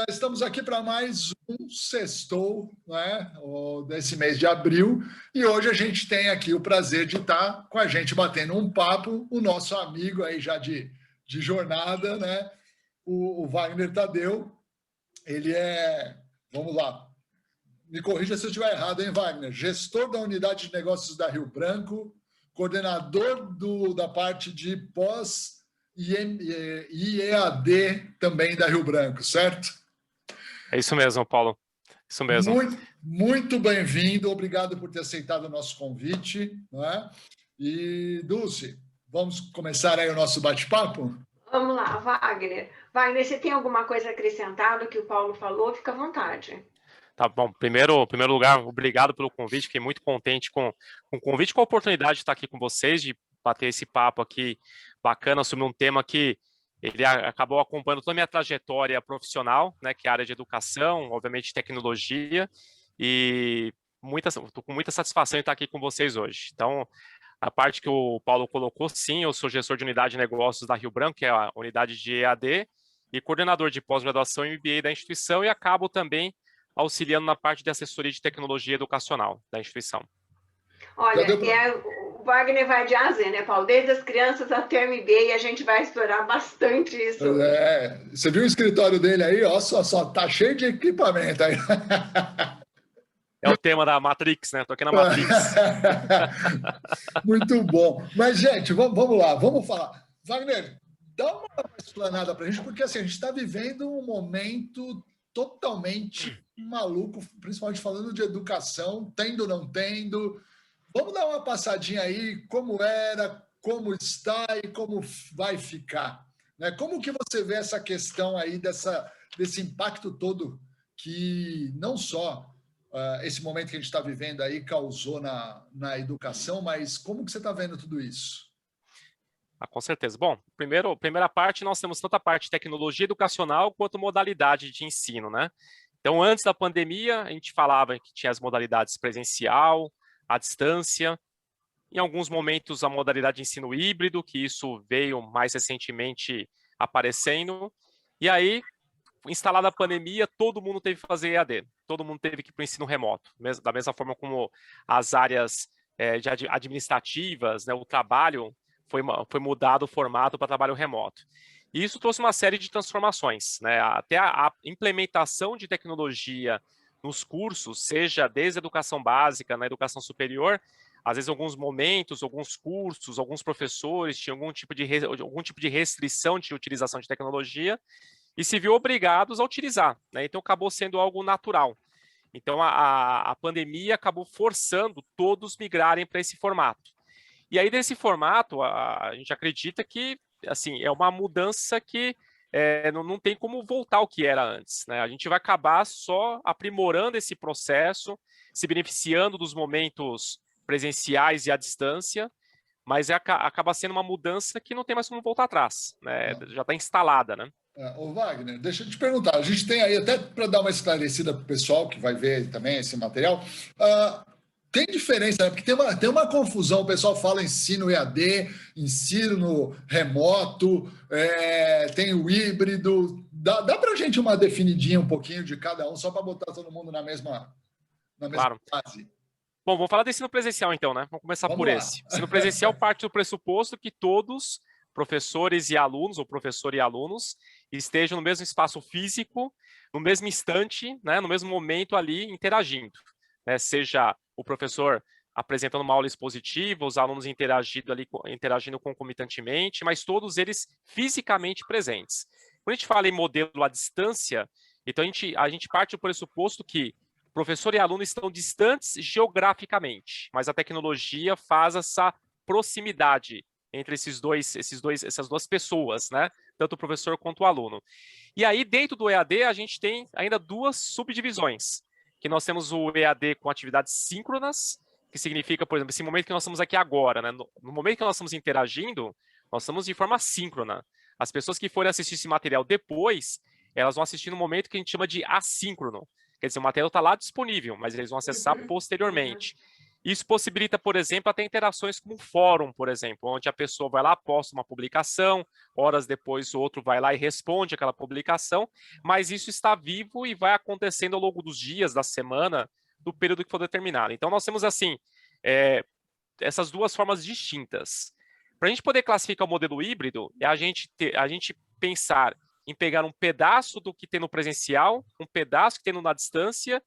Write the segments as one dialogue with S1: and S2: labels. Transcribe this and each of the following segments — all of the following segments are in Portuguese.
S1: Estamos aqui para mais um Sextou, né, desse mês de abril, e hoje a gente tem aqui o prazer de estar com a gente batendo um papo, o nosso amigo aí já de jornada, né, o Wagner Tadeu. Ele vamos lá, me corrija se eu estiver errado, hein, Wagner? Gestor da unidade de negócios da Rio Branco, coordenador da parte de pós e EAD também da Rio Branco, certo?
S2: É isso mesmo, Paulo. Isso mesmo.
S1: Muito bem-vindo. Obrigado por ter aceitado o nosso convite. Né? E, Dulce, vamos começar aí o nosso bate-papo?
S3: Vamos lá, Wagner. Wagner, você tem alguma coisa acrescentada que o Paulo falou? Fica à vontade.
S2: Tá bom. Primeiro lugar, obrigado pelo convite. Fiquei muito contente com o convite, com a oportunidade de estar aqui com vocês, de bater esse papo aqui bacana sobre um tema que ele acabou acompanhando toda a minha trajetória profissional, né, que é a área de educação, obviamente tecnologia, e estou com muita satisfação em estar aqui com vocês hoje. Então, a parte que o Paulo colocou, sim, eu sou gestor de unidade de negócios da Rio Branco, que é a unidade de EAD, e coordenador de pós-graduação e MBA da instituição, e acabo também auxiliando na parte de assessoria de tecnologia educacional da instituição.
S3: Olha, o Wagner vai de A a Z, né, Paulo? Desde as crianças até o MBA, a gente vai explorar bastante isso.
S1: Você viu o escritório dele aí? Ó, só tá cheio de equipamento aí.
S2: É o tema da Matrix, né? Tô aqui na Matrix.
S1: Muito bom. Mas, gente, vamos lá, vamos falar. Wagner, dá uma explanada para a gente, porque assim, a gente está vivendo um momento totalmente maluco, principalmente falando de educação, tendo ou não tendo. Vamos dar uma passadinha aí, como era, como está e como vai ficar. Né? Como que você vê essa questão aí desse impacto todo que não só esse momento que a gente está vivendo aí causou na educação, mas como que você está vendo tudo isso?
S2: Com certeza. Bom, primeira parte, nós temos tanto a parte de tecnologia educacional quanto modalidade de ensino, né? Então, antes da pandemia, a gente falava que tinha as modalidades presencial, à distância, em alguns momentos a modalidade de ensino híbrido, que isso veio mais recentemente aparecendo, e aí, instalada a pandemia, todo mundo teve que fazer EAD, todo mundo teve que ir para o ensino remoto, da mesma forma como as áreas administrativas, né, o trabalho foi mudado o formato para trabalho remoto. E isso trouxe uma série de transformações, né? Até a implementação de tecnologia nos cursos, seja desde a educação básica, na educação superior, às vezes, em alguns momentos, alguns cursos, alguns professores tinham algum tipo de restrição de utilização de tecnologia e se viu obrigados a utilizar, né? Então, acabou sendo algo natural. Então, a pandemia acabou forçando todos migrarem para esse formato. E aí, desse formato, a gente acredita que assim, é uma mudança que não tem como voltar ao que era antes, né? A gente vai acabar só aprimorando esse processo, se beneficiando dos momentos presenciais e à distância, mas acaba sendo uma mudança que não tem mais como voltar atrás, né? Já está instalada, né?
S1: Ô Wagner, deixa eu te perguntar, a gente tem aí, até para dar uma esclarecida para o pessoal que vai ver também esse material, tem diferença, né? Porque tem uma confusão, o pessoal fala ensino EAD, ensino remoto, tem o híbrido, dá para a gente uma definidinha um pouquinho de cada um, só para botar todo mundo na mesma
S2: claro.
S1: base?
S2: Bom, vamos falar do ensino presencial então, né? Vamos começar por esse. Ensino presencial parte do pressuposto que todos, professores e alunos, ou professor e alunos, estejam no mesmo espaço físico, no mesmo instante, né? No mesmo momento ali, interagindo. Né? Seja o professor apresentando uma aula expositiva, os alunos interagindo concomitantemente, mas todos eles fisicamente presentes. Quando a gente fala em modelo à distância, então a gente parte do pressuposto que professor e aluno estão distantes geograficamente, mas a tecnologia faz essa proximidade entre essas duas pessoas, né? Tanto o professor quanto o aluno. E aí, dentro do EAD, a gente tem ainda duas subdivisões, que nós temos o EAD com atividades síncronas, que significa, por exemplo, esse momento que nós estamos aqui agora, né? No momento que nós estamos interagindo, nós estamos de forma síncrona. As pessoas que forem assistir esse material depois, elas vão assistir no momento que a gente chama de assíncrono. Quer dizer, o material está lá disponível, mas eles vão acessar posteriormente. Isso possibilita, por exemplo, até interações como um fórum, por exemplo, onde a pessoa vai lá, posta uma publicação, horas depois o outro vai lá e responde aquela publicação, mas isso está vivo e vai acontecendo ao longo dos dias, da semana, do período que for determinado. Então, nós temos, assim, essas duas formas distintas. Para a gente poder classificar o modelo híbrido, é a gente pensar em pegar um pedaço do que tem no presencial, um pedaço que tem no na distância,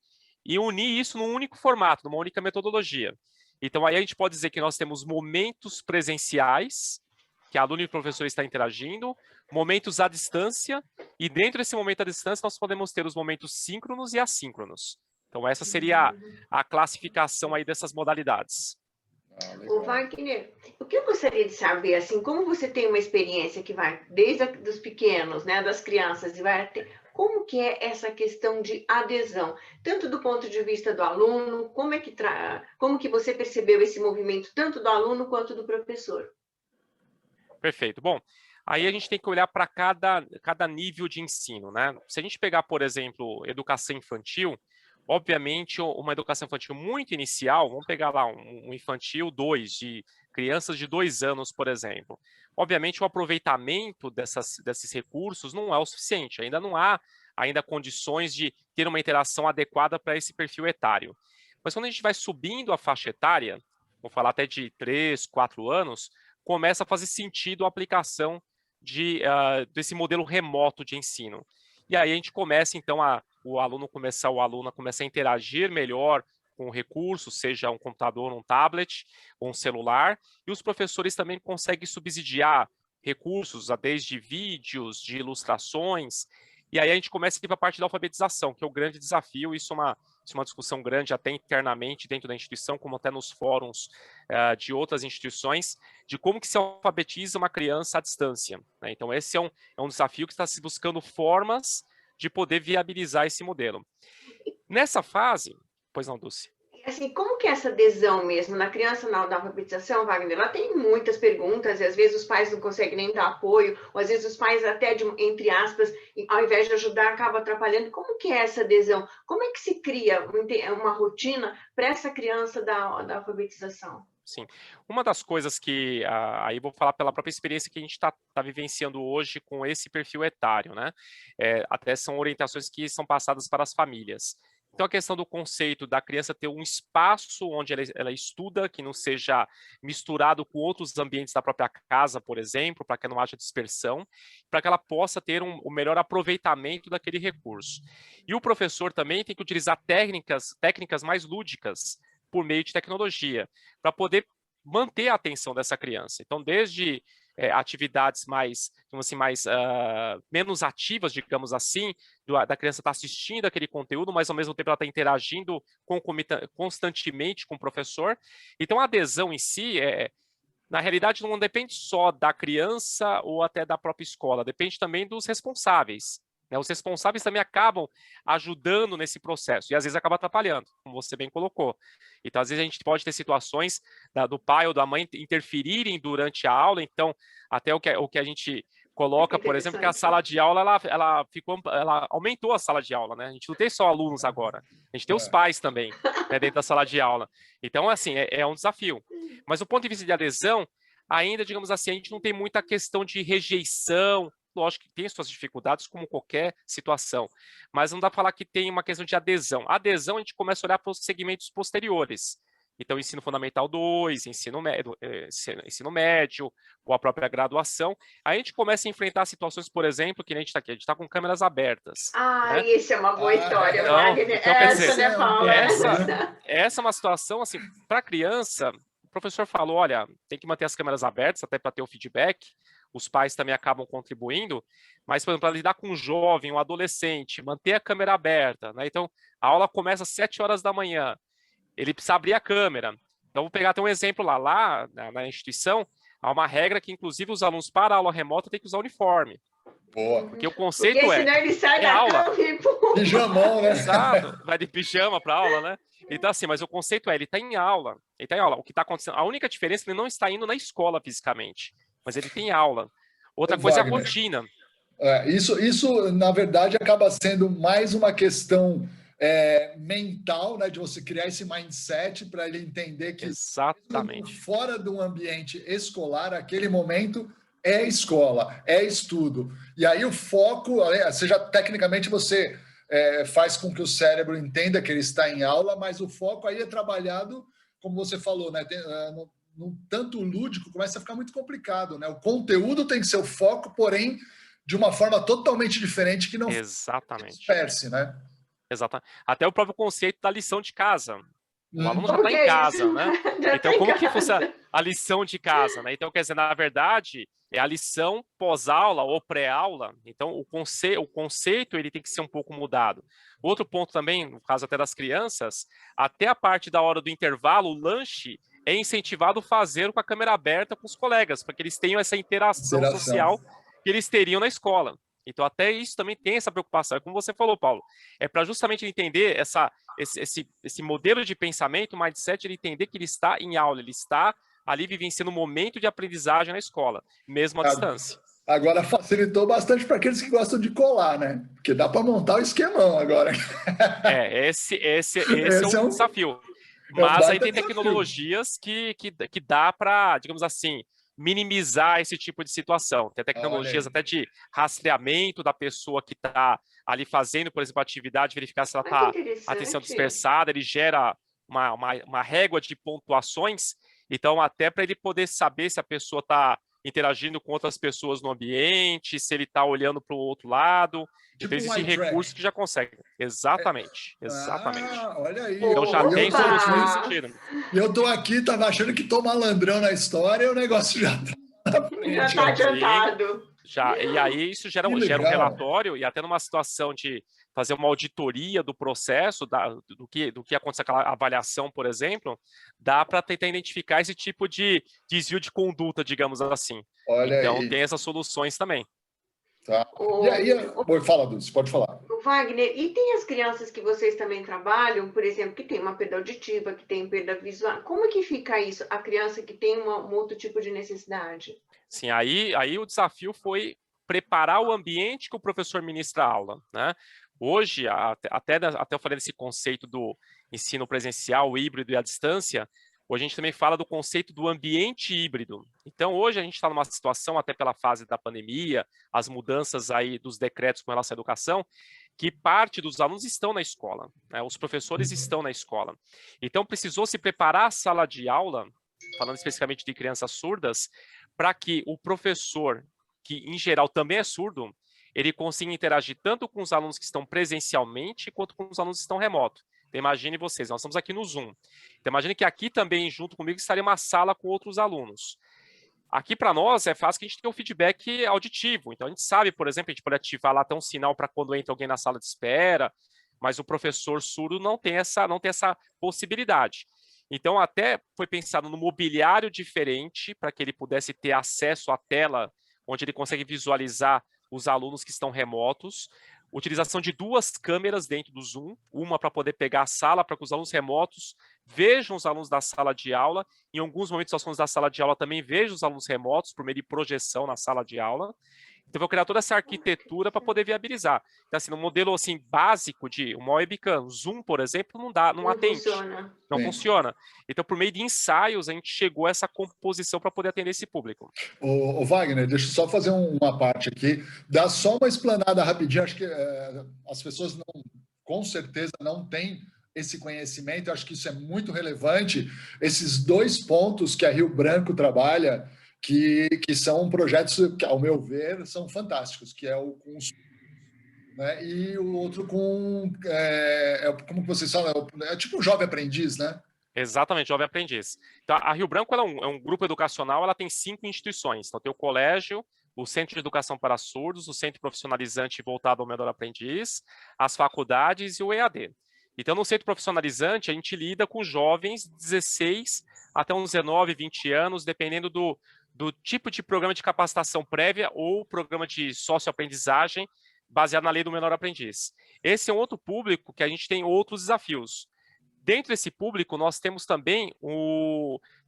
S2: e unir isso num único formato, numa única metodologia. Então, aí a gente pode dizer que nós temos momentos presenciais, que aluno e professor está interagindo, momentos à distância, e dentro desse momento à distância nós podemos ter os momentos síncronos e assíncronos. Então, essa seria a classificação aí dessas modalidades.
S3: O Wagner, o que eu gostaria de saber, assim, como você tem uma experiência que vai desde dos pequenos, né, das crianças, e vai até, como que é essa questão de adesão, tanto do ponto de vista do aluno, como que você percebeu esse movimento, tanto do aluno quanto do professor?
S2: Perfeito. Bom, aí a gente tem que olhar para cada nível de ensino, né? Se a gente pegar, por exemplo, educação infantil, obviamente, uma educação infantil muito inicial, vamos pegar lá um infantil 2, de crianças de 2 anos, por exemplo. Obviamente, o aproveitamento desses recursos não é o suficiente, ainda não há condições de ter uma interação adequada para esse perfil etário. Mas quando a gente vai subindo a faixa etária, vou falar até de 3, 4 anos, começa a fazer sentido a aplicação desse modelo remoto de ensino. E aí a gente começa, então, a aluna começa a interagir melhor com o recurso, seja um computador, um tablet, ou um celular, e os professores também conseguem subsidiar recursos, desde vídeos, de ilustrações, e aí a gente começa aqui para a parte da alfabetização, que é o grande desafio. Isso é uma discussão grande até internamente dentro da instituição, como até nos fóruns de outras instituições, de como que se alfabetiza uma criança à distância, né? Então esse é um desafio que está se buscando formas de poder viabilizar esse modelo. Nessa fase, pois não, Dulce?
S3: Assim, como que é essa adesão mesmo na criança na alfabetização, Wagner? Ela tem muitas perguntas e às vezes os pais não conseguem nem dar apoio, ou às vezes os pais até, entre aspas, ao invés de ajudar, acabam atrapalhando. Como que é essa adesão? Como é que se cria uma rotina para essa criança da alfabetização?
S2: Sim. Uma das coisas que, aí vou falar pela própria experiência que a gente está vivenciando hoje com esse perfil etário, né? Até são orientações que são passadas para as famílias. Então, a questão do conceito da criança ter um espaço onde ela estuda, que não seja misturado com outros ambientes da própria casa, por exemplo, para que não haja dispersão, para que ela possa ter o melhor aproveitamento daquele recurso. E o professor também tem que utilizar técnicas mais lúdicas por meio de tecnologia, para poder manter a atenção dessa criança. Então, desde atividades menos ativas, digamos assim, da criança estar assistindo aquele conteúdo, mas ao mesmo tempo ela está interagindo constantemente com o professor. Então, a adesão em si, na realidade, não depende só da criança ou até da própria escola, depende também dos responsáveis. Os responsáveis também acabam ajudando nesse processo, e às vezes acaba atrapalhando, como você bem colocou. Então, às vezes a gente pode ter situações do pai ou da mãe interferirem durante a aula, então, até o que a gente coloca, por exemplo, que a sala de aula, ela aumentou a sala de aula, né? A gente não tem só alunos agora, a gente tem os pais também, né, dentro da sala de aula. Então, assim, é um desafio. Mas do ponto de vista de adesão, ainda, digamos assim, a gente não tem muita questão de rejeição. Lógico que tem suas dificuldades, como qualquer situação, mas não dá para falar que tem uma questão de adesão. A adesão, a gente começa a olhar para os segmentos posteriores. Então, ensino fundamental 2, ensino médio, ou a própria graduação. Aí a gente começa a enfrentar situações, por exemplo, que a gente está aqui, a gente está com câmeras abertas.
S3: Né? Isso é uma boa história,
S2: então,
S3: Wagner.
S2: Quer dizer, essa é uma situação, assim, para a criança, o professor falou, olha, tem que manter as câmeras abertas, até para ter o feedback. Os pais também acabam contribuindo, mas, por exemplo, para lidar com um jovem, um adolescente, manter a câmera aberta, né? Então, a aula começa às 7 horas da manhã, ele precisa abrir a câmera. Então, vou pegar até um exemplo lá na instituição, há uma regra que, inclusive, os alunos para a aula remota têm que usar uniforme.
S1: Boa.
S2: Porque o conceito
S3: porque senão ele sai da
S2: aula.
S1: Pijamão, né?
S2: Exato, vai de pijama para a aula, né? Então, assim, mas o conceito ele está em aula. Ele está em aula. O que está acontecendo? A única diferença é que ele não está indo na escola fisicamente, mas ele tem aula. Outra coisa é a rotina.
S1: Isso, na verdade, acaba sendo mais uma questão mental, né, de você criar esse mindset para ele entender que
S2: exatamente,
S1: fora de um ambiente escolar, aquele momento é escola, é estudo. E aí o foco, seja tecnicamente você faz com que o cérebro entenda que ele está em aula, mas o foco aí é trabalhado, como você falou, né, no tanto lúdico, começa a ficar muito complicado, né? O conteúdo tem que ser o foco, porém de uma forma totalmente diferente que não disperse, né?
S2: Exatamente. Até o próprio conceito da lição de casa. O aluno já
S3: Como
S2: está
S3: que
S2: em
S3: é
S2: casa,
S3: isso?
S2: né?
S3: Já
S2: Então,
S3: tá em
S2: como que fosse
S3: casa.
S2: a lição de casa, né? Então, quer dizer, na verdade, é a lição pós-aula ou pré-aula. Então, o conceito ele tem que ser um pouco mudado. Outro ponto também, no caso até das crianças, até a parte da hora do intervalo, o lanche é incentivado a fazer com a câmera aberta com os colegas, para que eles tenham essa interação social que eles teriam na escola. Então, até isso também tem essa preocupação. É como você falou, Paulo, é para justamente entender esse modelo de pensamento, o mindset, ele entender que ele está em aula, ele está ali vivenciando um momento de aprendizagem na escola, mesmo à distância.
S1: Agora facilitou bastante para aqueles que gostam de colar, né? Porque dá para montar o esquemão agora.
S2: Esse é um desafio. Mas aí tem tecnologias que dá para, digamos assim, minimizar esse tipo de situação. Tem tecnologias até de rastreamento da pessoa que está ali fazendo, por exemplo, a atividade, verificar se ela está atenção dispersada, ele gera uma régua de pontuações, então até para ele poder saber se a pessoa está interagindo com outras pessoas no ambiente, se ele está olhando para o outro lado. Tipo, então existe recurso que já consegue. Exatamente.
S1: Olha aí.
S2: Então já tem soluções nesse sentido.
S1: E eu estou aqui, estava achando que estou malandrão na história e o negócio já
S3: está adiantado.
S2: E aí isso gera um relatório, e até numa situação de fazer uma auditoria do processo, do que acontece aquela avaliação, por exemplo, dá para tentar identificar esse tipo de desvio de conduta, digamos assim. Então tem essas soluções também.
S1: Tá. E aí, fala, Dulce, pode falar.
S3: Wagner, e tem as crianças que vocês também trabalham, por exemplo, que tem uma perda auditiva, que tem perda visual, como é que fica isso, a criança que tem um outro tipo de necessidade?
S2: Sim, aí o desafio foi preparar o ambiente que o professor ministra a aula, né? Hoje, até eu falei desse conceito do ensino presencial, híbrido e à distância, hoje a gente também fala do conceito do ambiente híbrido. Então, hoje a gente está numa situação, até pela fase da pandemia, as mudanças aí dos decretos com relação à educação, que parte dos alunos estão na escola, né? Os professores estão na escola. Então, precisou se preparar a sala de aula, falando especificamente de crianças surdas, para que o professor, que em geral também é surdo, ele consiga interagir tanto com os alunos que estão presencialmente, quanto com os alunos que estão remoto. Então, imagine vocês, nós estamos aqui no Zoom. Então, imagine que aqui também, junto comigo, estaria uma sala com outros alunos. Aqui, para nós, é fácil que a gente tenha um feedback auditivo. Então, a gente sabe, por exemplo, a gente pode ativar lá até um sinal para quando entra alguém na sala de espera, mas o professor surdo não tem essa possibilidade. Então, até foi pensado no mobiliário diferente para que ele pudesse ter acesso à tela, onde ele consegue visualizar os alunos que estão remotos. Utilização de 2 câmeras dentro do Zoom, uma para poder pegar a sala, para que os alunos remotos vejam os alunos da sala de aula. Em alguns momentos, os alunos da sala de aula também vejam os alunos remotos, por meio de projeção na sala de aula. Então, vou criar toda essa arquitetura para poder viabilizar. Então, assim, no modelo assim, básico de uma webcam, Zoom, por exemplo, não atende. Não funciona. Então, por meio de ensaios, a gente chegou a essa composição para poder atender esse público.
S1: Ô, Wagner, deixa eu só fazer uma parte aqui. Dá só uma explanada rapidinho. Acho que as pessoas com certeza não têm esse conhecimento. Acho que isso é muito relevante. Esses 2 pontos que a Rio Branco trabalha, que são projetos que, ao meu ver, são fantásticos, que é o com, né? E o outro com, como vocês falam, é tipo um jovem aprendiz, né?
S2: Exatamente, jovem aprendiz. Então, a Rio Branco ela é um grupo educacional, ela tem 5 instituições. Então, tem o colégio, o Centro de Educação para Surdos, o Centro Profissionalizante voltado ao menor aprendiz, as faculdades e o EAD. Então, no Centro Profissionalizante, a gente lida com jovens de 16 até uns 19, 20 anos, dependendo do tipo de programa de capacitação prévia ou programa de socioaprendizagem baseado na lei do menor aprendiz. Esse é um outro público que a gente tem outros desafios. Dentro desse público, nós temos também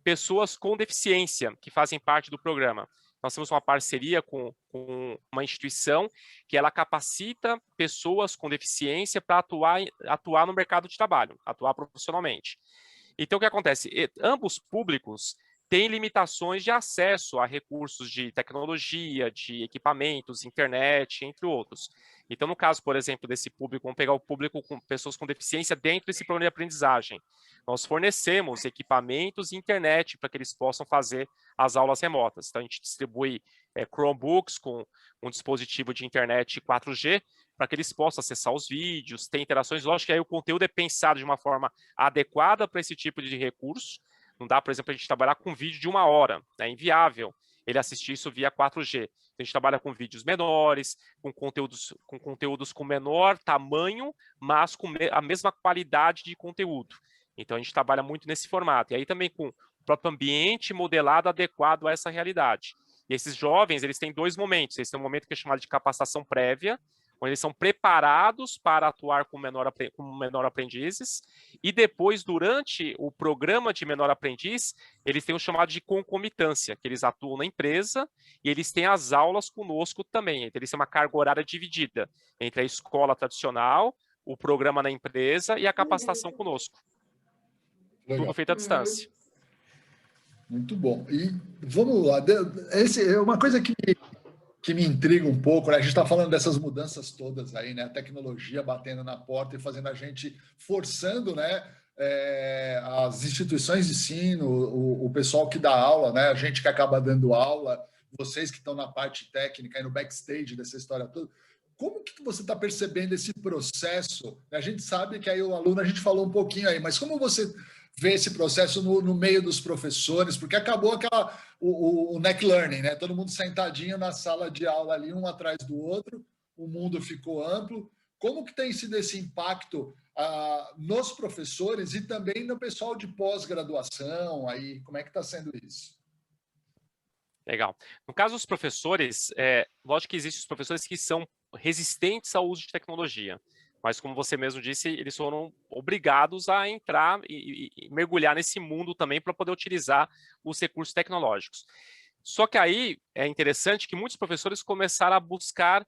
S2: pessoas com deficiência que fazem parte do programa. nós temos uma parceria com uma instituição que ela capacita pessoas com deficiência para atuar no mercado de trabalho, atuar profissionalmente. Então, o que acontece? Ambos públicos têm limitações de acesso a recursos de tecnologia, de equipamentos, internet, entre outros. Então, no caso, por exemplo, desse público, vamos pegar o público com pessoas com deficiência dentro desse programa de aprendizagem. Nós fornecemos equipamentos e internet para que eles possam fazer as aulas remotas. Então, a gente distribui Chromebooks com um dispositivo de internet 4G para que eles possam acessar os vídeos, ter interações. Lógico que aí o conteúdo é pensado de uma forma adequada para esse tipo de recurso. Não dá, por exemplo, a gente trabalhar com vídeo de 1 hora, é inviável ele assistir isso via 4G. A gente trabalha com vídeos menores, com conteúdos com menor tamanho, mas com a mesma qualidade de conteúdo. Então, a gente trabalha muito nesse formato. E aí também com o próprio ambiente modelado adequado a essa realidade. E esses jovens, eles têm 2 momentos. Eles têm um momento que é chamado de capacitação prévia, onde eles são preparados para atuar como menor aprendizes, e depois, durante o programa de menor aprendiz, eles têm o chamado de concomitância, que eles atuam na empresa e eles têm as aulas conosco também. Então, eles têm uma carga horária dividida entre a escola tradicional, o programa na empresa e a capacitação conosco.
S1: Legal.
S2: Tudo feito à distância.
S1: Muito bom. E vamos lá. Esse é uma coisa que me intriga um pouco, né? A gente está falando dessas mudanças todas aí, né? A tecnologia batendo na porta e fazendo a gente, forçando, né? As instituições de ensino, o pessoal que dá aula, né? A gente que acaba dando aula, vocês que estão na parte técnica e no backstage dessa história toda. Como que você está percebendo esse processo? A gente sabe que aí o aluno, a gente falou um pouquinho aí, mas como você vê esse processo no meio dos professores? Porque acabou o neck learning, né? Todo mundo sentadinho na sala de aula ali, um atrás do outro, o mundo ficou amplo. Como que tem sido esse impacto nos professores e também no pessoal de pós-graduação? Aí, como é que está sendo isso?
S2: Legal. No caso dos professores, lógico que existem os professores que são resistentes ao uso de tecnologia, mas como você mesmo disse, eles foram obrigados a entrar e mergulhar nesse mundo também para poder utilizar os recursos tecnológicos. Só que aí é interessante que muitos professores começaram a buscar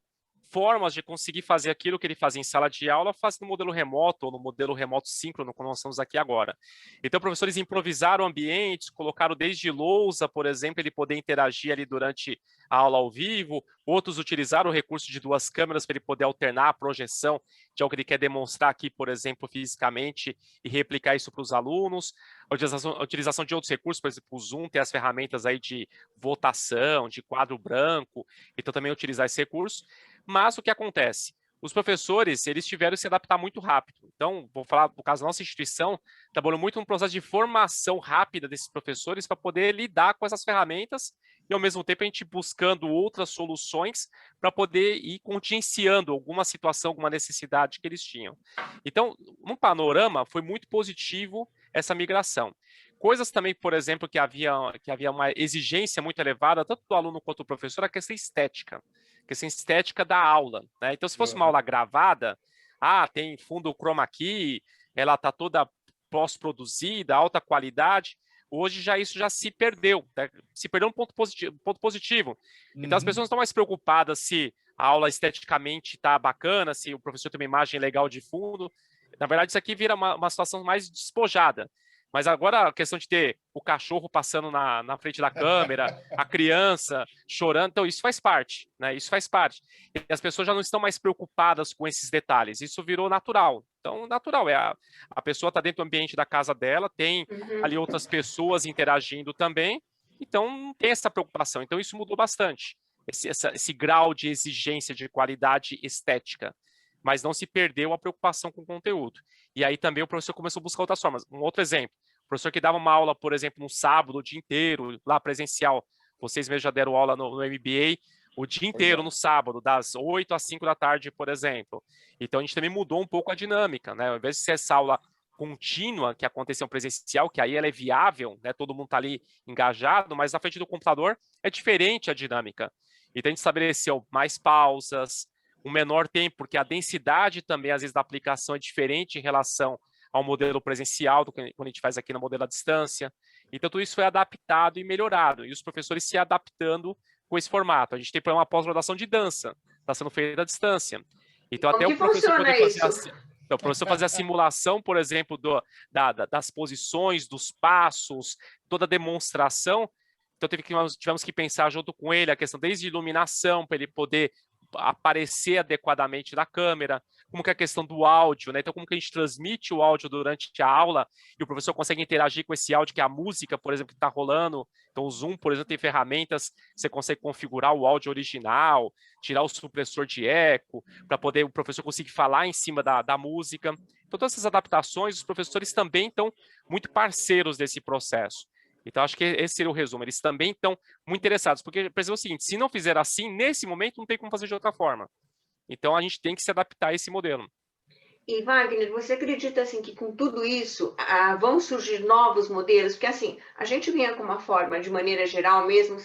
S2: formas de conseguir fazer aquilo que ele fazia em sala de aula, faz no modelo remoto ou no modelo remoto síncrono, como nós estamos aqui agora. Então, professores improvisaram ambientes, colocaram desde lousa, por exemplo, ele poder interagir ali durante a aula ao vivo, outros utilizaram o recurso de 2 câmeras para ele poder alternar a projeção de algo que ele quer demonstrar aqui, por exemplo, fisicamente, e replicar isso para os alunos. A utilização de outros recursos, por exemplo, o Zoom tem as ferramentas aí de votação, de quadro branco, então também utilizar esse recurso. Mas o que acontece? Os professores, eles tiveram que se adaptar muito rápido. Então, vou falar, no caso da nossa instituição, trabalhou muito no processo de formação rápida desses professores para poder lidar com essas ferramentas e, ao mesmo tempo, a gente buscando outras soluções para poder ir contingenciando alguma situação, alguma necessidade que eles tinham. Então, no panorama, foi muito positivo essa migração. Coisas também, por exemplo, que havia uma exigência muito elevada, tanto do aluno quanto do professor, a questão estética da aula, né? Então, se fosse uma aula gravada, tem fundo chroma key, ela está toda pós-produzida, alta qualidade. Hoje isso já se perdeu, né? Se perdeu um ponto positivo. Então, as pessoas não estão mais preocupadas se a aula esteticamente está bacana, se o professor tem uma imagem legal de fundo. Na verdade, isso aqui vira uma situação mais despojada. Mas agora a questão de ter o cachorro passando na frente da câmera, a criança chorando, então isso faz parte, né? Isso faz parte. E as pessoas já não estão mais preocupadas com esses detalhes, isso virou natural. Então, natural, a pessoa está dentro do ambiente da casa dela, tem ali outras pessoas interagindo também, então não tem essa preocupação. Então, isso mudou bastante, esse grau de exigência de qualidade estética. Mas não se perdeu a preocupação com o conteúdo. E aí também o professor começou a buscar outras formas. Um outro exemplo, o professor que dava uma aula, por exemplo, no sábado, o dia inteiro, lá presencial, vocês mesmos já deram aula no MBA, o dia inteiro no sábado, das 8 às 5 da tarde, por exemplo. Então, a gente também mudou um pouco a dinâmica, né? Ao invés de ser essa aula contínua que aconteceu presencial, que aí ela é viável, né? Todo mundo está ali engajado, mas na frente do computador é diferente a dinâmica. Então, a gente estabeleceu mais pausas, um menor tempo, porque a densidade também, às vezes, da aplicação é diferente em relação ao modelo presencial, do que quando a gente faz aqui no modelo à distância. Então, tudo isso foi adaptado e melhorado, e os professores se adaptando com esse formato. A gente tem, por exemplo, uma pós-graduação de dança, está sendo feita à distância. Então,
S3: Como
S2: até
S3: que funciona isso?
S2: Então, o professor fazer a simulação, por exemplo, das posições, dos passos, toda a demonstração. Então, tivemos que pensar junto com ele a questão desde iluminação, para ele poder aparecer adequadamente na câmera, como que é a questão do áudio, né? Então, como que a gente transmite o áudio durante a aula e o professor consegue interagir com esse áudio, que é a música, por exemplo, que está rolando. Então, o Zoom, por exemplo, tem ferramentas, você consegue configurar o áudio original, tirar o supressor de eco, para poder o professor conseguir falar em cima da música. Então, todas essas adaptações, os professores também estão muito parceiros desse processo. Então, acho que esse seria o resumo. Eles também estão muito interessados, porque, por exemplo, é o seguinte, se não fizer assim, nesse momento, não tem como fazer de outra forma. Então, a gente tem que se adaptar a esse modelo.
S3: E, Wagner, você acredita, assim, que com tudo isso vão surgir novos modelos? Porque, assim, a gente vinha com uma forma, de maneira geral, mesmo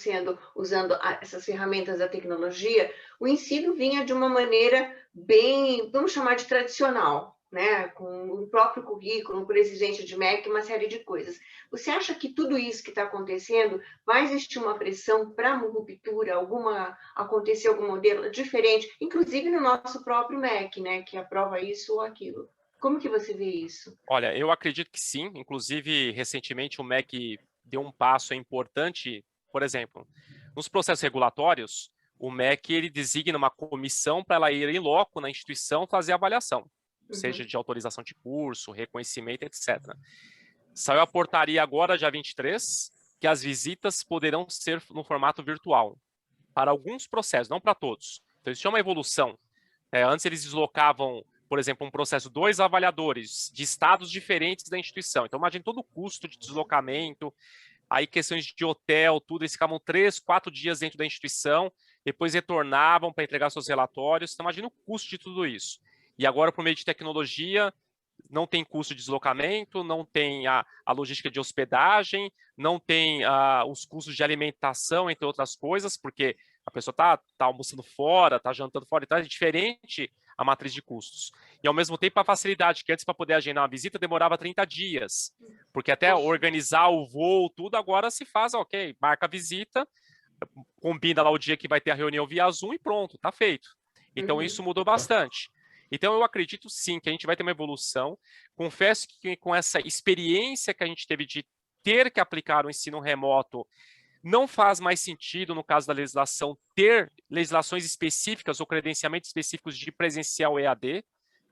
S3: usando essas ferramentas da tecnologia, o ensino vinha de uma maneira bem, vamos chamar de tradicional, né? Com o próprio currículo, com exigência de MEC, uma série de coisas. Você acha que tudo isso que está acontecendo vai existir uma pressão para uma ruptura, acontecer algum modelo diferente, inclusive no nosso próprio MEC, né? Que aprova isso ou aquilo. Como que você vê isso?
S2: Olha, eu acredito que sim. Inclusive, recentemente, o MEC deu um passo importante. Por exemplo, nos processos regulatórios, o MEC ele designa uma comissão para ela ir em loco na instituição fazer a avaliação, seja de autorização de curso, reconhecimento, etc. Saiu a portaria agora, dia 23, que as visitas poderão ser no formato virtual, para alguns processos, não para todos. Então, isso é uma evolução. Antes eles deslocavam, por exemplo, um processo, 2 avaliadores de estados diferentes da instituição. Então, imagine todo o custo de deslocamento, aí questões de hotel, tudo, eles ficavam 3, 4 dias dentro da instituição, depois retornavam para entregar seus relatórios. Então, imagina o custo de tudo isso. E agora, por meio de tecnologia, não tem custo de deslocamento, não tem a logística de hospedagem, não tem os custos de alimentação, entre outras coisas, porque a pessoa está almoçando fora, está jantando fora, então é diferente a matriz de custos. E, ao mesmo tempo, a facilidade, que antes, para poder agendar uma visita, demorava 30 dias, porque até organizar o voo, tudo, agora se faz, ok, marca a visita, combina lá o dia que vai ter a reunião via Zoom e pronto, está feito. Então, isso mudou bastante. Então, eu acredito sim que a gente vai ter uma evolução. Confesso que com essa experiência que a gente teve de ter que aplicar o ensino remoto, não faz mais sentido, no caso da legislação, ter legislações específicas ou credenciamentos específicos de presencial EAD.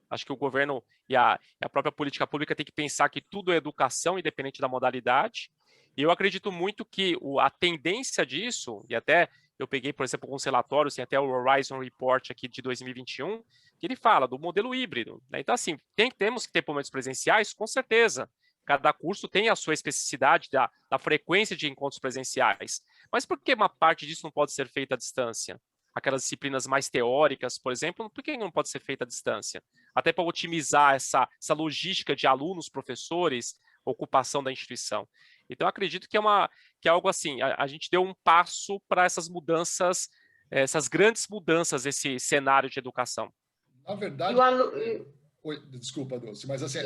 S2: Acho que o governo e a própria política pública tem que pensar que tudo é educação, independente da modalidade. E eu acredito muito que a tendência disso, e até eu peguei, por exemplo, alguns relatórios, tem até o Horizon Report aqui de 2021, que ele fala do modelo híbrido, né? Então, assim, temos que ter momentos presenciais, com certeza. Cada curso tem a sua especificidade da frequência de encontros presenciais. Mas por que uma parte disso não pode ser feita à distância? Aquelas disciplinas mais teóricas, por exemplo, por que não pode ser feita à distância? Até para otimizar essa logística de alunos, professores, ocupação da instituição. Então, acredito que é algo assim, a gente deu um passo para essas mudanças, essas grandes mudanças desse cenário de educação.
S1: Na verdade, desculpa, Dulce, mas assim,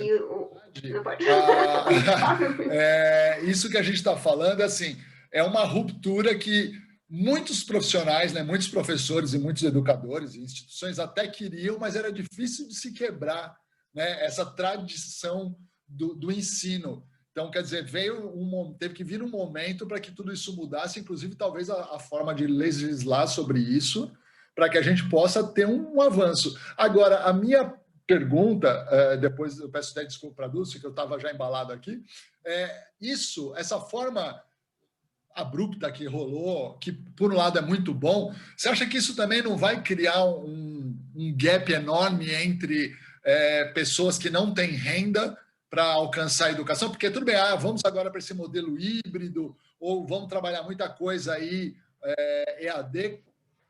S1: isso que a gente está falando, assim, é uma ruptura que muitos profissionais, né, muitos professores e muitos educadores e instituições até queriam, mas era difícil de se quebrar, né, essa tradição do ensino. Então, quer dizer, teve que vir um momento para que tudo isso mudasse, inclusive talvez a forma de legislar sobre isso, para que a gente possa ter um avanço. Agora, a minha pergunta, depois eu peço até desculpa para a Dulce, que eu estava já embalado aqui, essa forma abrupta que rolou, que por um lado é muito bom, você acha que isso também não vai criar um gap enorme entre pessoas que não têm renda para alcançar a educação? Porque tudo bem, vamos agora para esse modelo híbrido, ou vamos trabalhar muita coisa aí, EAD.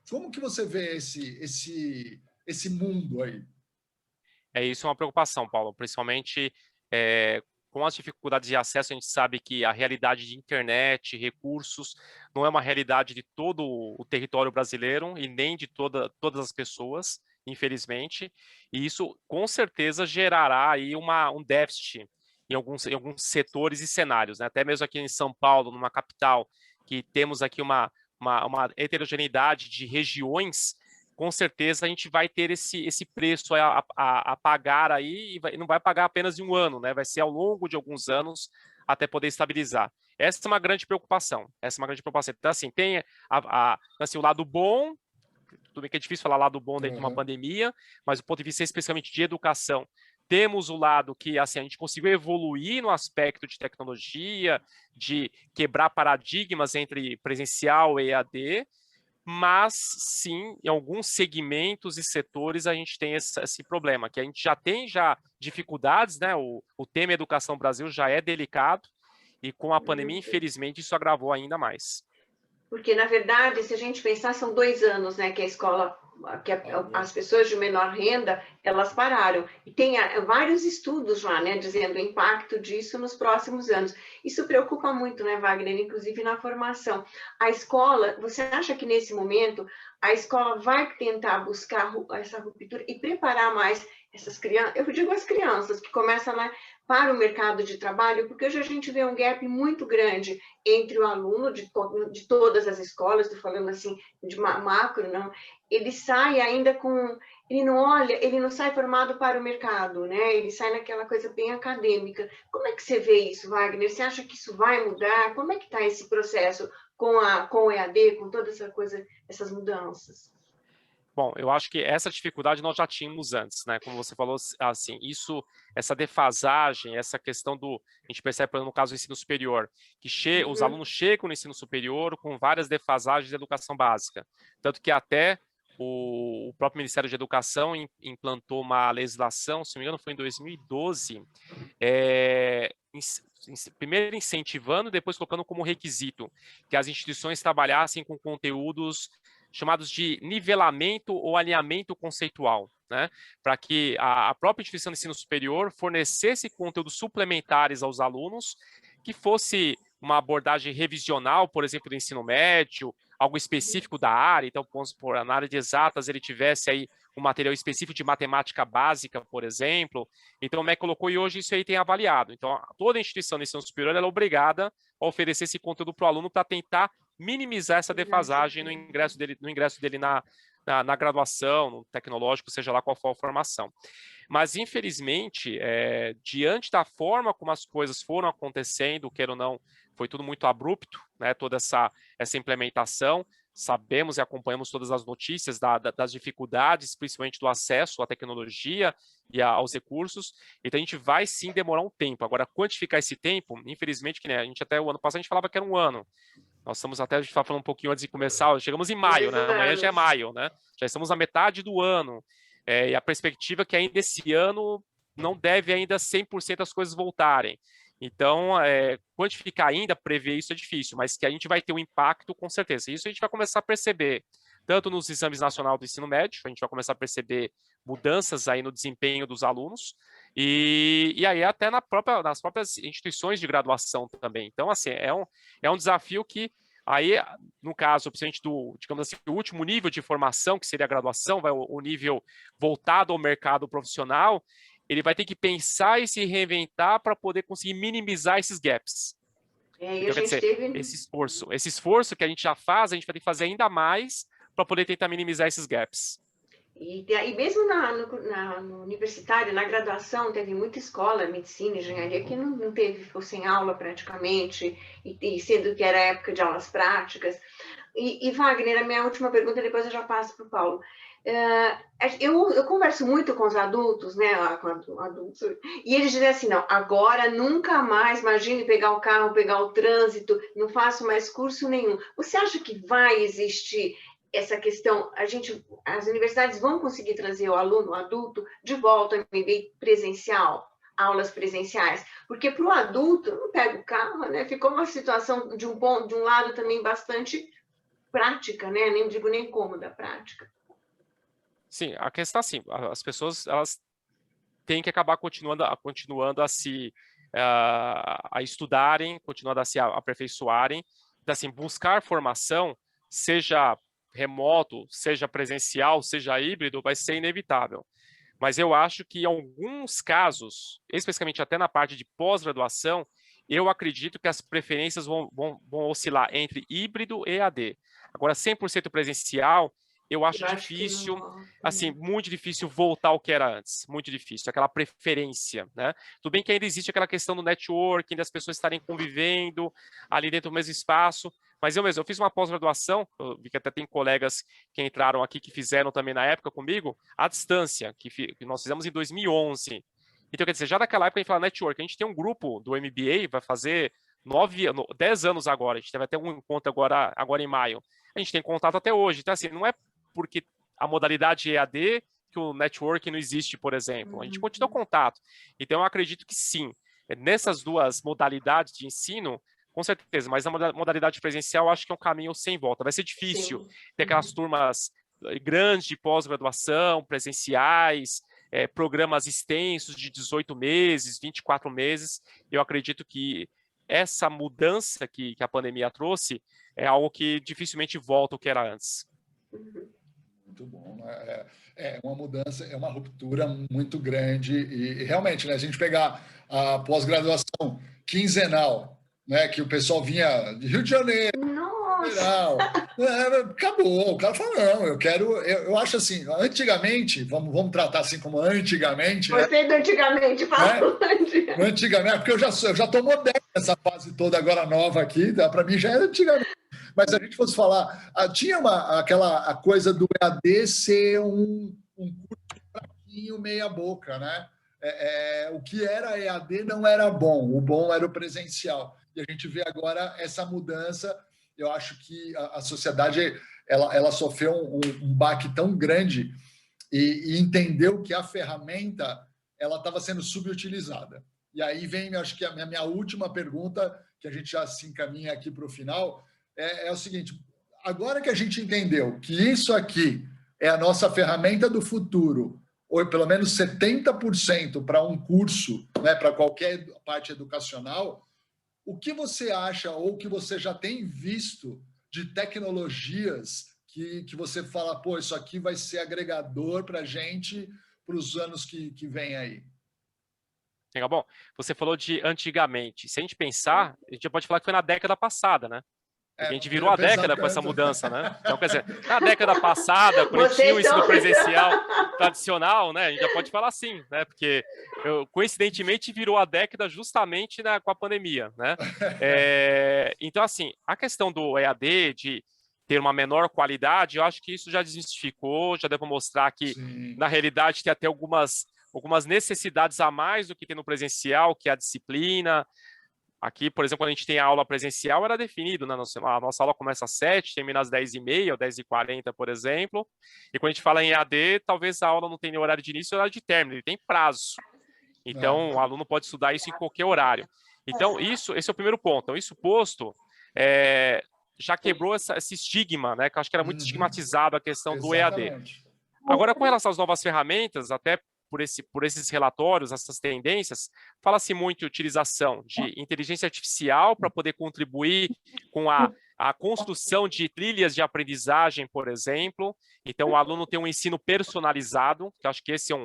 S1: Como que você vê esse mundo aí?
S2: Isso é uma preocupação, Paulo, principalmente com as dificuldades de acesso. A gente sabe que a realidade de internet, recursos, não é uma realidade de todo o território brasileiro e nem de todas as pessoas, infelizmente, e isso com certeza gerará aí um déficit em alguns setores e cenários, né? Até mesmo aqui em São Paulo, numa capital, que temos aqui uma uma heterogeneidade de regiões, com certeza a gente vai ter esse preço a pagar aí, e não vai pagar apenas em um ano, né? Vai ser ao longo de alguns anos até poder estabilizar. Essa é uma grande preocupação. Então, assim, tem assim, o lado bom, tudo bem que é difícil falar lado bom dentro de uma pandemia, mas do ponto de vista especialmente de educação, temos o lado que assim, a gente conseguiu evoluir no aspecto de tecnologia, de quebrar paradigmas entre presencial e EAD, mas sim, em alguns segmentos e setores a gente tem esse problema, que a gente já tem dificuldades, né? O tema Educação Brasil já é delicado, e com a pandemia, infelizmente, isso agravou ainda mais.
S3: Porque, na verdade, se a gente pensar, são 2 anos, né, que a escola, que as pessoas de menor renda, elas pararam. E tem vários estudos lá, né, dizendo o impacto disso nos próximos anos. Isso preocupa muito, né, Wagner, inclusive na formação. A escola, você acha que nesse momento a escola vai tentar buscar essa ruptura e preparar mais essas crianças? Eu digo as crianças que começam para o mercado de trabalho, porque hoje a gente vê um gap muito grande entre o aluno de todas as escolas, estou falando assim de macro, não, ele sai ainda ele não olha, ele não sai formado para o mercado, né? Ele sai naquela coisa bem acadêmica. Como é que você vê isso, Wagner? Você acha que isso vai mudar? Como é que está esse processo com o EAD, com toda essa coisa, essas mudanças?
S2: Bom, eu acho que essa dificuldade nós já tínhamos antes, né? Como você falou, assim, essa defasagem, essa questão a gente percebe, por exemplo, no caso do ensino superior, que os alunos chegam no ensino superior com várias defasagens de educação básica, tanto que até o próprio Ministério de Educação implantou uma legislação, se não me engano, foi em 2012, primeiro incentivando, depois colocando como requisito que as instituições trabalhassem com conteúdos chamados de nivelamento ou alinhamento conceitual, né? Para que a própria instituição de ensino superior fornecesse conteúdos suplementares aos alunos, que fosse uma abordagem revisional, por exemplo, do ensino médio, algo específico da área. Então, vamos supor, na área de exatas ele tivesse aí um material específico de matemática básica, por exemplo. Então, o MEC colocou, e hoje isso aí tem avaliado. Então, toda instituição de ensino superior ela é obrigada a oferecer esse conteúdo para o aluno para tentar minimizar essa defasagem no ingresso dele na graduação, no tecnológico, seja lá qual for a formação. Mas, infelizmente, diante da forma como as coisas foram acontecendo, queira ou não, foi tudo muito abrupto, né, toda essa implementação. Sabemos e acompanhamos todas as notícias das dificuldades, principalmente do acesso à tecnologia e aos recursos. Então, a gente vai sim demorar um tempo. Agora, quantificar esse tempo, infelizmente, que, né, a gente até o ano passado a gente falava que era um ano. Nós estamos até, a gente estava falando um pouquinho antes de começar, chegamos em maio, né? Amanhã já é maio, né? Já estamos na metade do ano. E a perspectiva é que ainda esse ano não deve ainda 100% as coisas voltarem. Então, quantificar ainda, prever isso é difícil, mas que a gente vai ter um impacto com certeza. Isso a gente vai começar a perceber, tanto nos exames nacionais do ensino médio, a gente vai começar a perceber mudanças aí no desempenho dos alunos, e aí até nas próprias instituições de graduação também. Então, assim, é um desafio que aí, no caso, principalmente digamos assim, o último nível de formação, que seria a graduação, o nível voltado ao mercado profissional, ele vai ter que pensar e se reinventar para poder conseguir minimizar esses gaps. Então, quer dizer, esse esforço que a gente já faz, a gente vai ter que fazer ainda mais para poder tentar minimizar esses gaps.
S3: E mesmo no universitário, na graduação, teve muita escola, medicina, engenharia, que não teve, ficou sem aula praticamente, e sendo que era época de aulas práticas. E Wagner, a minha última pergunta, depois eu já passo para o Paulo. Eu converso muito com os adultos, né, com adultos, e eles dizem assim, não, agora nunca mais, imagine pegar o carro, pegar o trânsito, não faço mais curso nenhum. Você acha que vai existir essa questão, as universidades vão conseguir trazer o aluno, o adulto, de volta ao MBA presencial, aulas presenciais? Porque para o adulto, não pega o carro, né? Ficou uma situação de um lado também bastante prática, né? Nem digo nem cômoda, prática.
S2: Sim, a questão assim, as pessoas elas têm que acabar continuando a estudarem, continuando a se aperfeiçoarem, então, assim, buscar formação, seja remoto, seja presencial, seja híbrido, vai ser inevitável. Mas eu acho que em alguns casos, especificamente até na parte de pós-graduação, eu acredito que as preferências vão oscilar entre híbrido e EAD. Agora, 100% presencial, eu acho difícil, assim, muito difícil voltar ao que era antes, muito difícil, aquela preferência, né? Tudo bem que ainda existe aquela questão do networking, das pessoas estarem convivendo ali dentro do mesmo espaço, mas eu fiz uma pós-graduação, eu vi que até tem colegas que entraram aqui, que fizeram também na época comigo, à distância, que nós fizemos em 2011. Então, quer dizer, já naquela época a gente fala network, a gente tem um grupo do MBA, vai fazer 10 anos agora, a gente vai ter um encontro agora em maio, a gente tem contato até hoje, então assim, não é porque a modalidade EAD que o networking não existe, por exemplo, a gente continua contato, então eu acredito que sim, nessas duas modalidades de ensino, com certeza, mas na modalidade presencial eu acho que é um caminho sem volta, vai ser difícil ter aquelas turmas grandes de pós-graduação, presenciais, programas extensos de 18 meses, 24 meses, eu acredito que essa mudança que a pandemia trouxe é algo que dificilmente volta ao que era antes.
S1: Muito bom. É uma mudança, é uma ruptura muito grande e realmente, né, a gente pegar a pós-graduação quinzenal, né, que o pessoal vinha de Rio de Janeiro, geral, acabou. O cara falou, não, eu acho assim, antigamente, vamos tratar assim como antigamente.
S3: Você do antigamente, falando.
S1: Antigamente, porque eu já estou moderno nessa fase toda agora nova aqui, para mim já era antigamente. Mas se a gente fosse falar, tinha a coisa do EAD ser um curso fraquinho, meia boca, né? O que era EAD não era bom, o bom era o presencial. E a gente vê agora essa mudança. Eu acho que a sociedade ela sofreu um baque tão grande e entendeu que a ferramenta ela estava sendo subutilizada. E aí vem, acho que a minha última pergunta, que a gente já se encaminha aqui para o final, é o seguinte: agora que a gente entendeu que isso aqui é a nossa ferramenta do futuro, ou pelo menos 70% para um curso, né, para qualquer parte educacional, o que você acha ou que você já tem visto de tecnologias que você fala, pô, isso aqui vai ser agregador para a gente para os anos que vem aí?
S2: Legal, bom, você falou de antigamente. Se a gente pensar, a gente pode falar que foi na década passada, né? Porque a gente virou a década com essa mudança, né? Então, quer dizer, na década passada, quando tinha o ensino presencial tradicional, né? A gente já pode falar assim, né? Porque, coincidentemente, virou a década justamente com a pandemia, né? Então, assim, a questão do EAD, de ter uma menor qualidade, eu acho que isso já desmistificou, já deu para mostrar que, na realidade, tem até algumas necessidades a mais do que tem no presencial, que é a disciplina. Aqui, por exemplo, quando a gente tem a aula presencial, era definido, né? A nossa aula começa às 7, termina às 10h30 ou 10h40, por exemplo. E quando a gente fala em EAD, talvez a aula não tenha horário de início e horário de término, ele tem prazo. Então, o aluno pode estudar isso em qualquer horário. Então, esse é o primeiro ponto. Então, isso posto, já quebrou esse estigma, né? Que eu acho que era muito estigmatizado a questão do EAD. Agora, com relação às novas ferramentas, até por esses relatórios, essas tendências, fala-se muito de utilização de inteligência artificial para poder contribuir com a construção de trilhas de aprendizagem, por exemplo. Então, o aluno tem um ensino personalizado, que eu acho que esse é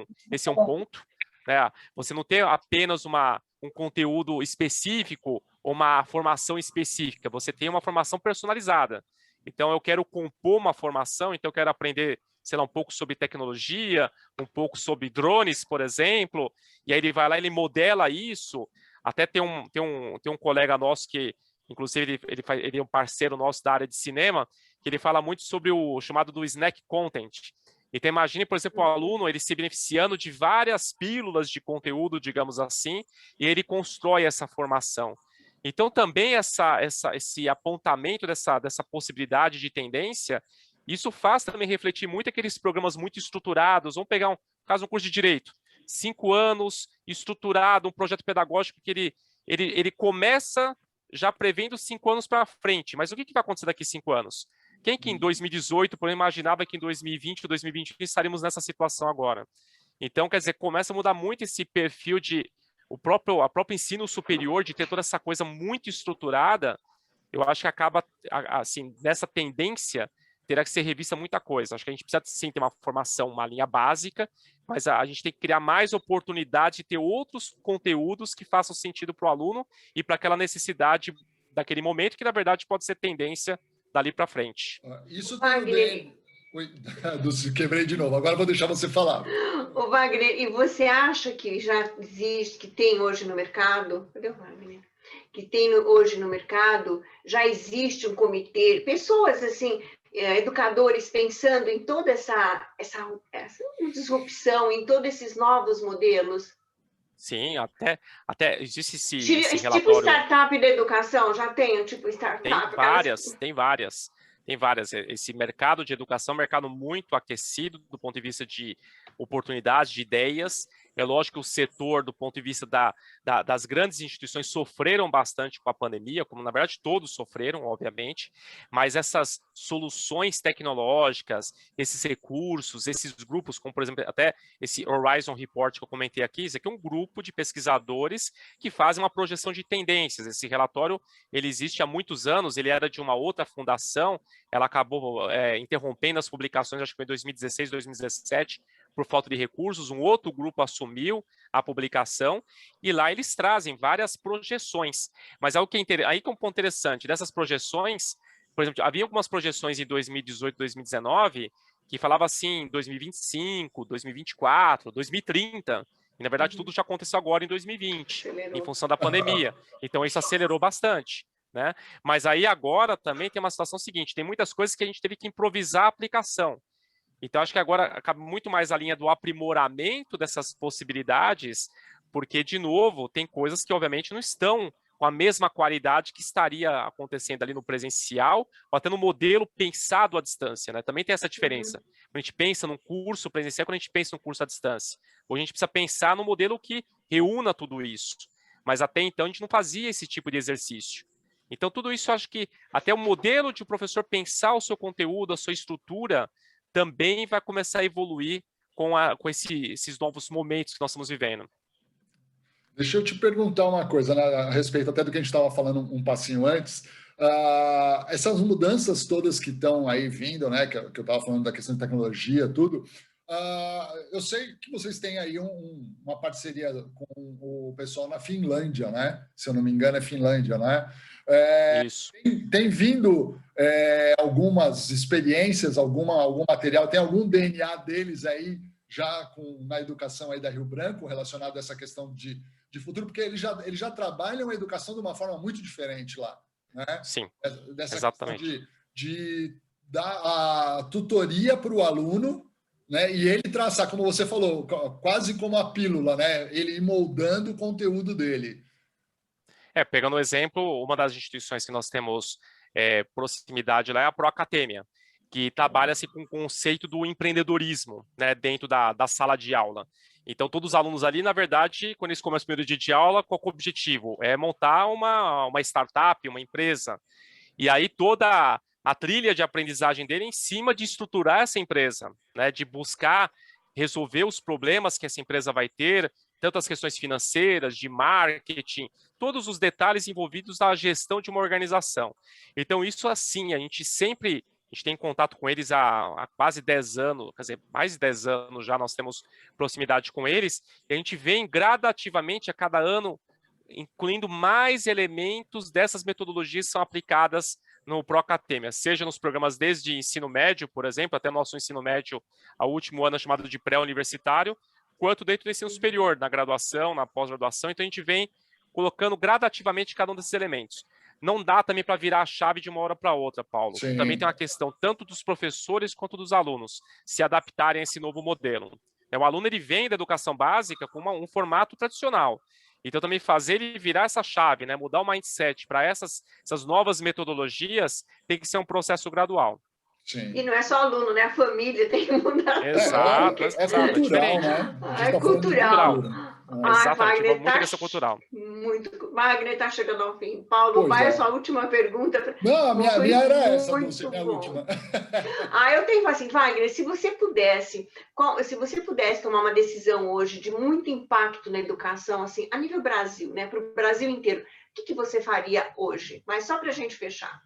S2: um ponto, né? Você não tem apenas um conteúdo específico ou uma formação específica, você tem uma formação personalizada. Então, eu quero compor uma formação, então eu quero aprender, sei lá, um pouco sobre tecnologia, um pouco sobre drones, por exemplo, e aí ele vai lá, ele modela isso. Até tem um colega nosso que, inclusive, ele é um parceiro nosso da área de cinema, que ele fala muito sobre o chamado do snack content. Então, imagine, por exemplo, o aluno ele se beneficiando de várias pílulas de conteúdo, digamos assim, e ele constrói essa formação. Então, também esse apontamento dessa possibilidade de tendência, isso faz também refletir muito aqueles programas muito estruturados. Vamos pegar um curso de Direito, 5 anos, estruturado, um projeto pedagógico que ele começa já prevendo 5 anos para frente. Mas o que vai acontecer daqui a 5 anos? Quem que em 2018, por exemplo, imaginava que em 2020 ou 2021 estaríamos nessa situação agora? Então, quer dizer, começa a mudar muito esse perfil a próprio ensino superior, de ter toda essa coisa muito estruturada. Eu acho que acaba, assim, nessa tendência, terá que ser revista muita coisa. Acho que a gente precisa, sim, ter uma formação, uma linha básica, mas a gente tem que criar mais oportunidade de ter outros conteúdos que façam sentido para o aluno e para aquela necessidade daquele momento, que, na verdade, pode ser tendência dali para frente.
S1: Isso também... Oi, quebrei de novo, agora vou deixar você falar.
S3: Ô, Wagner, e você acha que já existe, que tem hoje no mercado, cadê o Wagner? Que tem hoje no mercado, já existe um comitê, pessoas assim, educadores pensando em toda essa disrupção, em todos esses novos modelos?
S2: Sim, até existe esse
S3: Tipo
S2: relatório.
S3: startup da educação, já tem um tipo startup?
S2: Tem várias. Esse mercado de educação é um mercado muito aquecido do ponto de vista de oportunidades, de ideias. É lógico que o setor, do ponto de vista das grandes instituições, sofreram bastante com a pandemia, como na verdade todos sofreram, obviamente, mas essas soluções tecnológicas, esses recursos, esses grupos, como por exemplo até esse Horizon Report que eu comentei aqui, isso aqui é um grupo de pesquisadores que fazem uma projeção de tendências. Esse relatório, ele existe há muitos anos, ele era de uma outra fundação, ela acabou interrompendo as publicações, acho que foi em 2016, 2017, por falta de recursos, um outro grupo assumiu a publicação, e lá eles trazem várias projeções. Mas aí que é um ponto interessante, dessas projeções, por exemplo, havia algumas projeções em 2018, 2019, que falava assim, 2025, 2024, 2030, e na verdade tudo já aconteceu agora em 2020, em função da pandemia. Então isso acelerou bastante, né? Mas aí agora também tem uma situação seguinte, tem muitas coisas que a gente teve que improvisar a aplicação. Então, acho que agora acaba muito mais a linha do aprimoramento dessas possibilidades, porque, de novo, tem coisas que, obviamente, não estão com a mesma qualidade que estaria acontecendo ali no presencial, ou até no modelo pensado à distância, né? Também tem essa diferença. Quando a gente pensa num curso presencial, quando a gente pensa num curso à distância. Hoje a gente precisa pensar no modelo que reúna tudo isso. Mas até então a gente não fazia esse tipo de exercício. Então, tudo isso, eu acho que até o modelo de o professor pensar o seu conteúdo, a sua estrutura, também vai começar a evoluir com esses novos momentos que nós estamos vivendo.
S1: Deixa eu te perguntar uma coisa, né, a respeito até do que a gente estava falando um passinho antes. Essas mudanças todas que estão aí vindo, né, que eu estava falando da questão de tecnologia, tudo, eu sei que vocês têm aí uma parceria com o pessoal na Finlândia, né? Se eu não me engano, é Finlândia, né?
S2: Isso.
S1: Tem vindo algumas experiências, algum material, tem algum DNA deles aí já na educação aí da Rio Branco relacionado a essa questão de futuro, porque eles já trabalham a educação de uma forma muito diferente lá, né?
S2: Sim,
S1: dessa
S2: exatamente.
S1: De dar a tutoria para o aluno, né? E ele traçar, como você falou, quase como a pílula, né? Ele ir moldando o conteúdo dele.
S2: Pegando o exemplo, uma das instituições que nós temos proximidade lá é a Proacademia, que trabalha-se com o conceito do empreendedorismo, né, dentro da sala de aula. Então, todos os alunos ali, na verdade, quando eles começam o primeiro dia de aula, qual é o objetivo? É montar uma startup, uma empresa. E aí toda a trilha de aprendizagem dele é em cima de estruturar essa empresa, né, de buscar resolver os problemas que essa empresa vai ter, tanto as questões financeiras, de marketing, todos os detalhes envolvidos na gestão de uma organização. Então, isso assim, a gente tem contato com eles há quase 10 anos, quer dizer, mais de 10 anos já nós temos proximidade com eles, e a gente vem gradativamente a cada ano incluindo mais elementos dessas metodologias que são aplicadas no Proacademia, seja nos programas desde ensino médio, por exemplo, até nosso ensino médio, ao último ano chamado de pré-universitário, quanto dentro do ensino superior, na graduação, na pós-graduação. Então, a gente vem colocando gradativamente cada um desses elementos. Não dá também para virar a chave de uma hora para outra, Paulo.
S1: Sim.
S2: Também tem uma questão tanto dos professores quanto dos alunos se adaptarem a esse novo modelo. O aluno ele vem da educação básica com um formato tradicional. Então, também fazer ele virar essa chave, né, mudar o mindset para essas novas metodologias, tem que ser um processo gradual.
S1: Sim.
S3: E não é só aluno, né? A família tem que mudar.
S2: Exato,
S1: é cultural, né?
S3: É cultural.
S2: Exatamente,
S3: Wagner,
S2: muita questão cultural.
S3: Wagner está chegando ao fim. Paulo, vai a sua última pergunta.
S1: Não, a minha era essa, Dulce, minha última.
S3: Eu tenho assim, Wagner, se você pudesse tomar uma decisão hoje de muito impacto na educação, assim, a nível Brasil, né, para o Brasil inteiro, o que você faria hoje? Mas só para a gente fechar.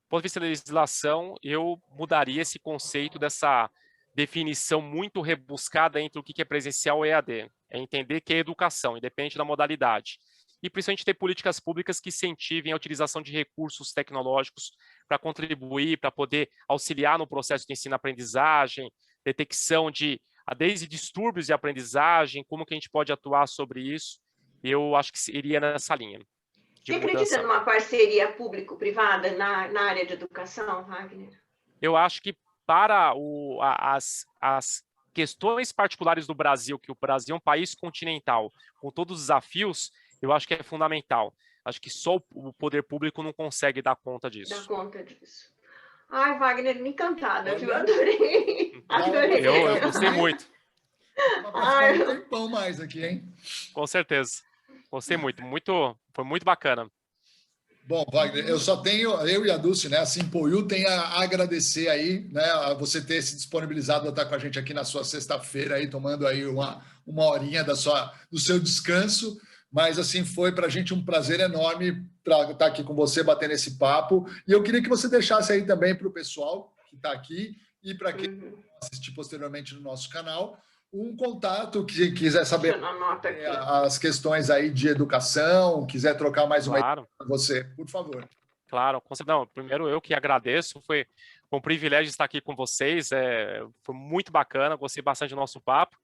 S2: Do ponto de vista da legislação, eu mudaria esse conceito dessa definição muito rebuscada entre o que é presencial e EAD. É entender que é educação, independente da modalidade. e principalmente ter políticas públicas que incentivem a utilização de recursos tecnológicos para contribuir, para poder auxiliar no processo de ensino-aprendizagem, detecção desde distúrbios de aprendizagem, como que a gente pode atuar sobre isso. Eu acho que iria nessa linha de
S3: Você acredita
S2: mudança.
S3: numa parceria público-privada na área de educação, Wagner?
S2: Eu acho que para as questões particulares do Brasil, que o Brasil é um país continental, com todos os desafios, eu acho que é fundamental. Acho que só o poder público não consegue dar conta disso.
S3: Dar conta disso. Ai, Wagner, encantada, viu? Adorei. Adorei.
S2: Eu gostei muito.
S1: Vai ficar um tempão mais aqui, hein?
S2: Com certeza. Gostei muito. Foi muito bacana.
S1: Bom, Wagner, eu e a Dulce, né, a Simple tem a agradecer aí, né, a você ter se disponibilizado a estar com a gente aqui na sua sexta-feira aí, tomando aí uma horinha do seu descanso, mas assim, foi para a gente um prazer enorme para estar aqui com você, batendo esse papo, e eu queria que você deixasse aí também para o pessoal que está aqui e para quem vai assistir posteriormente no nosso canal, um contato, que quiser saber as questões aí de educação, quiser trocar mais uma ideia com você, por favor.
S2: Claro, não, primeiro eu que agradeço, foi um privilégio estar aqui com vocês, foi muito bacana, gostei bastante do nosso papo,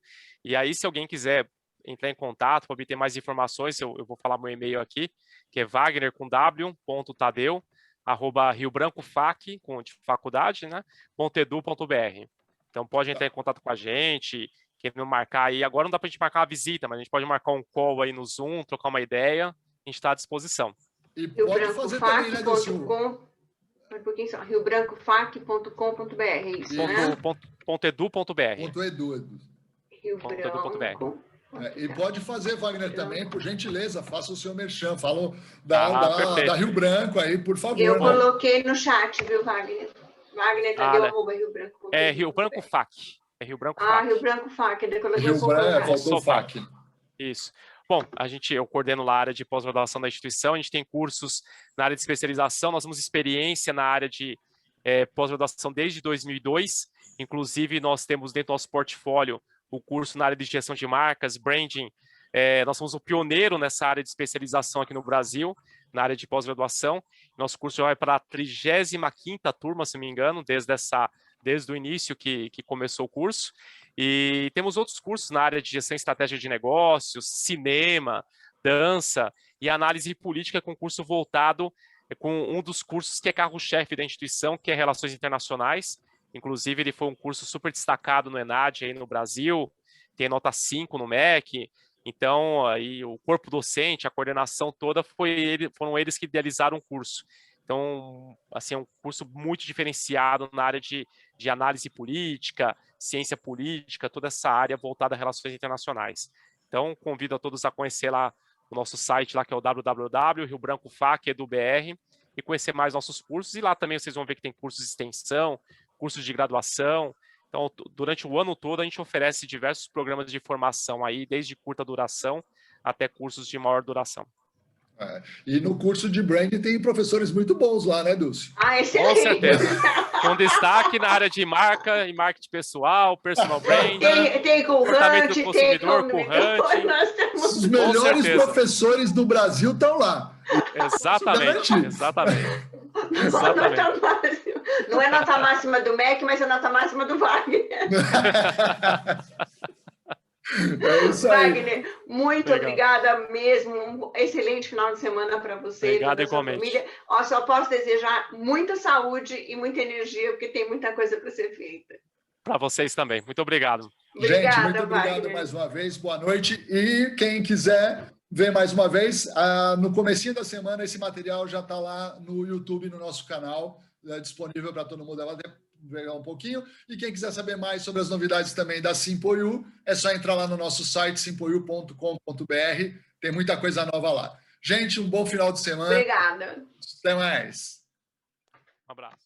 S2: e aí se alguém quiser entrar em contato para obter mais informações, eu vou falar meu e-mail aqui, que é wagner.w.tadeu@riobrancofacc, de faculdade, né, .edu.br. Então pode entrar em contato com a gente, querendo marcar aí, agora não dá para a gente marcar uma visita, mas a gente pode marcar um call aí no Zoom, trocar uma ideia, a gente está à disposição.
S1: E pode fazer também, né,
S3: riobrancofacc.com.br, é isso, né?
S2: .edu.br.
S3: Rio-Branco.
S1: E pode fazer, Wagner, também, por gentileza, faça o seu merchan, fala da Rio Branco aí, por favor.
S3: Eu coloquei no chat, viu, Wagner? Wagner, @riobranco.com.
S2: É Rio Branco Fac. É Rio Branco
S3: Fac. Rio Branco Fac.
S1: Rio Branco, faltou Fac.
S2: Isso. Bom, eu coordeno lá a área de pós-graduação da instituição, a gente tem cursos na área de especialização, nós temos experiência na área de pós-graduação desde 2002, inclusive nós temos dentro do nosso portfólio o curso na área de gestão de marcas, branding, nós somos o pioneiro nessa área de especialização aqui no Brasil, na área de pós-graduação, nosso curso já vai para a 35ª turma, se não me engano, desde o início que começou o curso, e temos outros cursos na área de gestão e estratégia de negócios, cinema, dança e análise política, com curso voltado com um dos cursos que é carro-chefe da instituição, que é Relações Internacionais. Inclusive, ele foi um curso super destacado no ENAD aí no Brasil, tem nota 5 no MEC. Então, aí, o corpo docente, a coordenação toda, foram eles que idealizaram o curso. Então, assim, é um curso muito diferenciado na área de análise política, ciência política, toda essa área voltada a relações internacionais. Então, convido a todos a conhecer lá o nosso site, lá, que é o www.riobrancofacc.edu.br, e conhecer mais nossos cursos. E lá também vocês vão ver que tem cursos de extensão, cursos de graduação. Então, durante o ano todo, a gente oferece diversos programas de formação aí, desde curta duração até cursos de maior duração.
S1: E no curso de branding tem professores muito bons lá, né, Dulce?
S3: Excelente.
S2: Com certeza. Com destaque na área de marca e marketing pessoal, personal branding.
S3: Tem
S2: comportamento do consumidor,
S3: Currante.
S1: Os melhores professores do Brasil estão lá.
S2: Exatamente.
S3: Não é nota máxima do MEC, mas é nota máxima do Wagner.
S1: É isso aí.
S3: Wagner, muito obrigada mesmo. Um excelente final de semana para você.
S2: Obrigado, igualmente.
S3: Família. Só posso desejar muita saúde e muita energia, porque tem muita coisa para ser feita.
S2: Para vocês também. Muito obrigado.
S1: Gente, muito obrigado mais uma vez. Boa noite. E quem quiser ver mais uma vez, no comecinho da semana, esse material já está lá no YouTube, no nosso canal, disponível para todo mundo ver um pouquinho. E quem quiser saber mais sobre as novidades também da Simple, é só entrar lá no nosso site, simpleu.com.br. Tem muita coisa nova lá. Gente, um bom final de semana.
S3: Obrigada.
S1: Até mais.
S2: Um abraço.